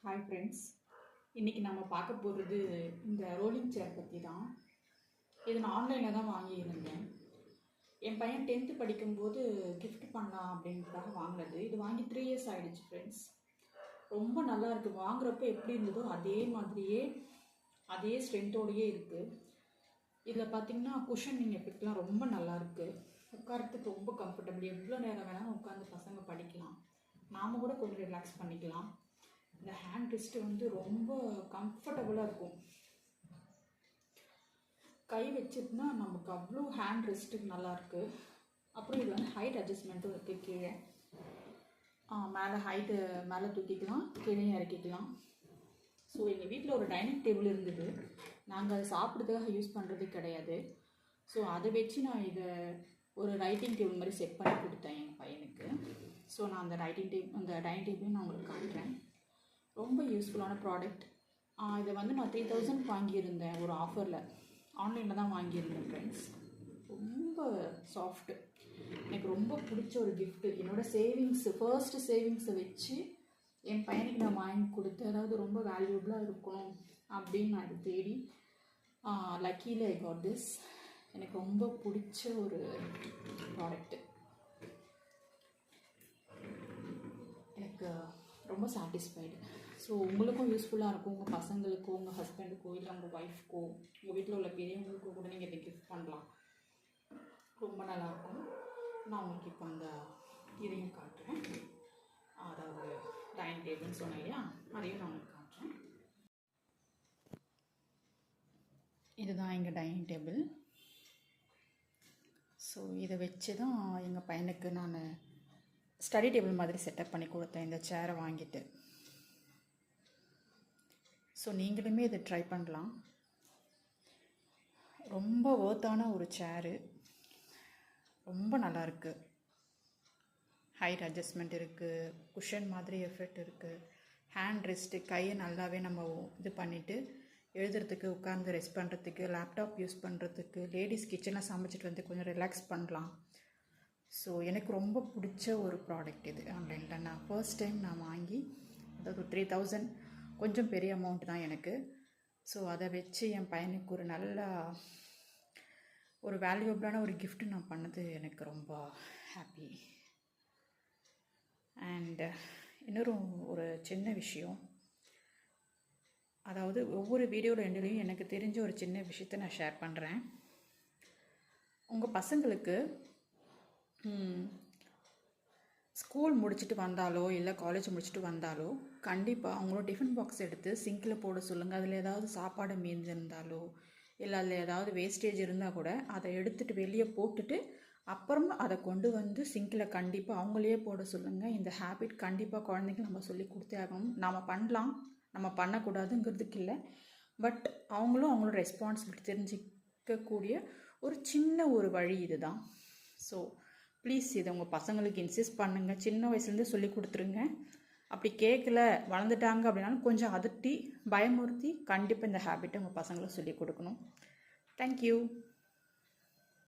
Hi friends, இன்றைக்கி நம்ம பார்க்க போகிறது இந்த ரோலிங் சேர் பற்றி தான். இது நான் ஆன்லைனில் தான் வாங்கியிருந்தேன். என் பையன் 10th படிக்கும்போது கிஃப்ட் பண்ணலாம் அப்படின்றதுக்காக வாங்கினது. இது வாங்கி 3 years ஆகிடுச்சு ஃப்ரெண்ட்ஸ். ரொம்ப நல்லா இருக்குது. வாங்குறப்ப எப்படி இருந்ததோ அதே மாதிரியே அதே ஸ்ட்ரென்த்தோடையே இருக்குது. இதில் பார்த்திங்கன்னா குஷனிங் எஃபெக்ட்லாம் ரொம்ப நல்லாயிருக்கு. உட்காரத்துக்கு ரொம்ப கம்ஃபர்டபுள். எவ்வளோ நேரம் வேணாலும் உட்காந்து பசங்க படிக்கலாம். நாம் கூட கொஞ்சம் ரிலாக்ஸ் பண்ணிக்கலாம். இந்த ஹேண்ட் ரெஸ்ட்டு வந்து ரொம்ப கம்ஃபர்டபுளாக இருக்கும். கை வச்சிட்டுனா நமக்கு அவ்வளோ ஹேண்ட் ரெஸ்ட்டுக்கு நல்லாயிருக்கு. அப்புறம் இது வந்து ஹைட் அட்ஜஸ்ட்மெண்ட்டும் இருக்குது. கீழே மேலே ஹைட்டு மேலே தூக்கிக்கலாம், கீழே இறக்கிக்கலாம். ஸோ எங்கள் வீட்டில் ஒரு டைனிங் டேபிள் இருந்தது. நாங்கள் அதை சாப்பிட்றதுக்காக யூஸ் பண்ணுறது கிடையாது. ஸோ அதை வச்சு நான் இதை ஒரு ரைட்டிங் டேபிள் மாதிரி செட் பண்ணி கொடுத்தேன் எங்கள் பையனுக்கு. ஸோ நான் அந்த டைனிங் டேபிளையும் நான் உங்களுக்கு காட்டுறேன். ரொம்ப யூஸ்ஃபுல்லான ப்ராடக்ட். இதை வந்து நான் 3000 வாங்கியிருந்தேன் ஒரு ஆஃபரில். ஆன்லைனில் தான் வாங்கியிருந்தேன் ஃப்ரெண்ட்ஸ். ரொம்ப சாஃப்ட்டு. எனக்கு ரொம்ப பிடிச்ச ஒரு கிஃப்ட்டு. என்னோடய ஃபர்ஸ்ட்டு சேவிங்ஸை வச்சு என் பையனுக்கு நான் வாங்கி கொடுத்து, அதாவது ரொம்ப வேல்யூபிளாக இருக்கணும் அப்படின்னு நான் இதை தேடி லக்கியில் ஐ காட் திஸ். எனக்கு ரொம்ப பிடிச்ச ஒரு ப்ராடக்ட்டு. எனக்கு ரொம்ப சாட்டிஸ்ஃபைடு. ஸோ உங்களுக்கும் யூஸ்ஃபுல்லாக இருக்கும். உங்கள் பசங்களுக்கோ, உங்கள் ஹஸ்பண்டுக்கோ, இல்லை உங்கள் ஒய்ஃப்க்கோ, உங்கள் வீட்டில் உள்ள பெரியவங்களுக்கோ கூட நீங்கள் இதை கிஃப்ட் பண்ணலாம். ரொம்ப நல்லாயிருக்கும். நான் உங்களுக்கு இப்போ அந்த இதையும் காட்டுறேன். அதாவது டைனிங் டேபிள்னு சொன்னேன் இல்லையா, அதையும் நான் உங்களுக்கு காட்டுறேன். இதுதான் எங்கள் டைனிங் டேபிள். ஸோ இதை வச்சு தான் எங்கள் பையனுக்கு நான் ஸ்டடி டேபிள் மாதிரி செட்டப் பண்ணி கொடுத்தேன், இந்த சேரை வாங்கிட்டு. ஸோ நீங்களுமே இதை ட்ரை பண்ணலாம். ரொம்ப ஒர்த்தான ஒரு சேரு. ரொம்ப நல்லாயிருக்கு. ஹைட் அட்ஜஸ்ட்மெண்ட் இருக்குது, குஷன் மாதிரி எஃபெக்ட் இருக்குது, ஹேண்ட் ரெஸ்ட்டு, கையை நல்லாவே நம்ம இது பண்ணிவிட்டு எழுதுறதுக்கு, உட்காந்து ரெஸ்ட் பண்ணுறதுக்கு, லேப்டாப் யூஸ் பண்ணுறதுக்கு, லேடிஸ் கிச்சனில் சமைச்சிட்டு வந்து கொஞ்சம் ரிலாக்ஸ் பண்ணலாம். ஸோ எனக்கு ரொம்ப பிடிச்ச ஒரு ப்ராடக்ட் இது. ஆன்லைனில் நான் ஃபர்ஸ்ட் டைம் நான் வாங்கி, அதாவது 3000, கொஞ்சம் பெரிய அமௌண்ட் தான் எனக்கு. ஸோ அதை வச்சு என் பையனுக்கு ஒரு நல்ல ஒரு வேல்யூபிளான ஒரு கிஃப்ட்டு நான் பண்ணது எனக்கு ரொம்ப ஹாப்பி. அண்ட் இன்னொரு ஒரு சின்ன விஷயம், அதாவது ஒவ்வொரு வீடியோவில் எண்ட்லேயும் எனக்கு தெரிஞ்ச ஒரு சின்ன விஷயத்தை நான் ஷேர் பண்ணுறேன். உங்கள் பசங்களுக்கு ஸ்கூல் முடிச்சுட்டு வந்தாலோ இல்லை காலேஜ் முடிச்சுட்டு வந்தாலோ கண்டிப்பாக அவங்களோட டிஃபன் பாக்ஸ் எடுத்து சிங்கில் போட சொல்லுங்கள். அதில் ஏதாவது சாப்பாடு மீந்திருந்தாலோ இல்லை அதில் ஏதாவது வேஸ்டேஜ் இருந்தால் கூட அதை எடுத்துகிட்டு வெளியே போட்டுட்டு அப்புறமா அதை கொண்டு வந்து சிங்கில் கண்டிப்பாக அவங்களே போட சொல்லுங்கள். இந்த ஹேபிட் கண்டிப்பாக குழந்தைங்க நம்ம சொல்லி கொடுத்தே ஆகணும். நம்ம பண்ணலாம், நம்ம பண்ணக்கூடாதுங்கிறதுக்கு இல்லை. பட் அவங்களும் அவங்களோட ரெஸ்பான்சிபிலிட்டி தெரிஞ்சிக்கக்கூடிய ஒரு சின்ன ஒரு வழி இது தான். ஸோ ப்ளீஸ் இதை உங்கள் பசங்களுக்கு இன்சிஸ்ட் பண்ணுங்கள். சின்ன வயசுலேருந்தே சொல்லி கொடுத்துருங்க. அப்படி கேட்கல, வளர்ந்துட்டாங்க அப்படின்னாலும் கொஞ்சம் அதட்டி பயமுறுத்தி கண்டிப்பாக இந்த ஹேபிட்டை உங்கள் பசங்களுக்கு சொல்லிக் கொடுக்கணும். தேங்க்யூ.